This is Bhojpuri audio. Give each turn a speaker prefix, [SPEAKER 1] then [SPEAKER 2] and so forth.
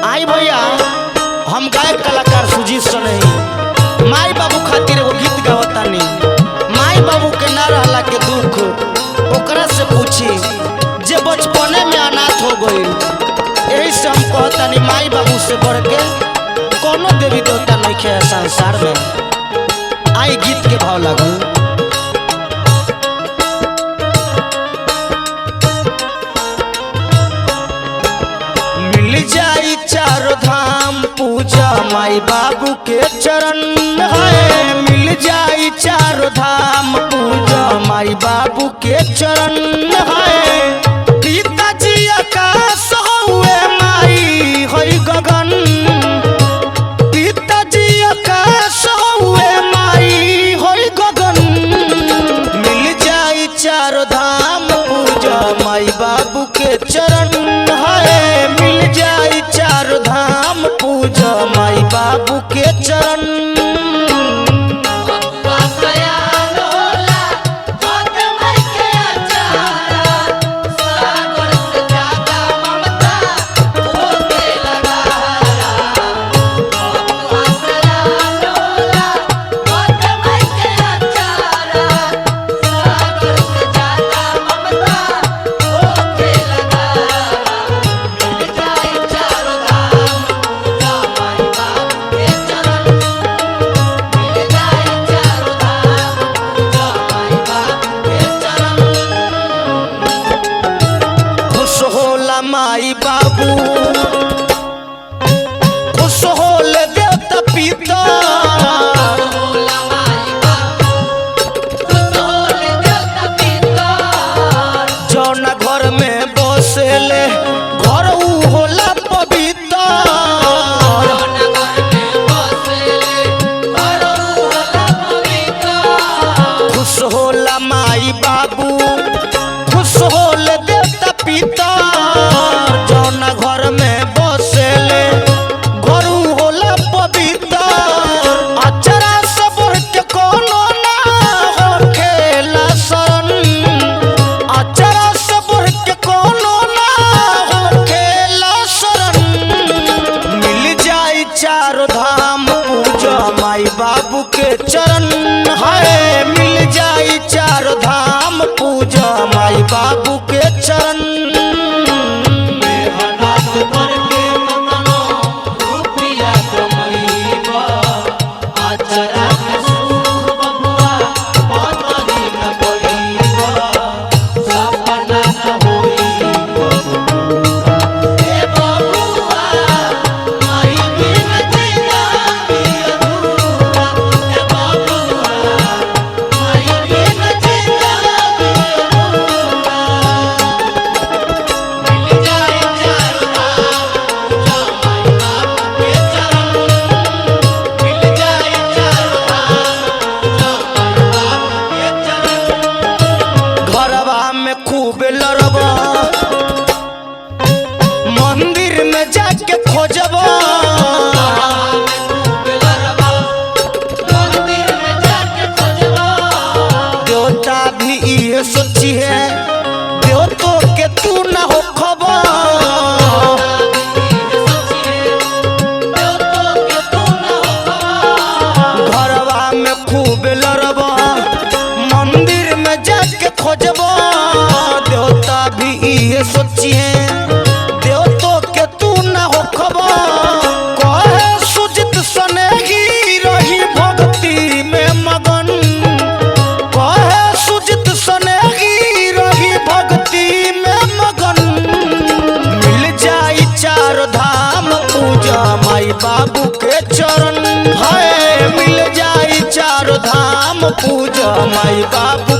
[SPEAKER 1] आई भैया हम गायक कलाकार सुजीत सने माई बाबू खातिर एगो गीत गावतानी। माई बाबू के ना रहला के दुख ओकरा से पूछी जे बचपने में अनाथ हो गई। यही से हम कहतानी माई बाबू से बढ़ के कोनो देवी देवता नहीं है संसार में। आई गीत के भाव लागल। मिल जाई चारों धाम पूजा माई बाबू के चरण है। मिल जाई चारों धाम पूजा माई बाबू के चरण है। पिताजी आकाश हुए माई होई गगन। पिताजी आकाश हुए माई होई गगन। मिल जाई चारों धाम पूजा माई बाबू के चरण है। मिल जाई चारों धाम पूजा माई बाबू के चरण। माई बाबू खुश होल देवता पिता। जौना घर में बसेले घर ऊ होला पवित्र। खुश होला माई बाबू खुश होल देवता पिता। घर में बसेले घरू होला पवित्र। अचरा सबर के कोनो ना होखेला शरण। अचरा सबर के कोनो ना होखेला शरण। मिल जाई चारों धाम पूजा माई बाबू के चरण है। मिल जाई चारों धाम पूजा माई बाबू के चरण। खूब लड़बा मंदिर में जाके खोजबा। देवता भी ये सोची है देवतों के तू ना हो खबर। घरवा में खूब लड़बा मंदिर में जाके खोजबा। देवता भी ये सोचिए देवतों के तू ना हो खबर। कहे सुजित सने ही रही भक्ति में मगन। कहे सुजित सने ही रही भक्ति में मगन। मिल जाई चारों धाम पूजा माई बाबू के चरण है। मिल जाई चारों धाम पूजा माई बाबू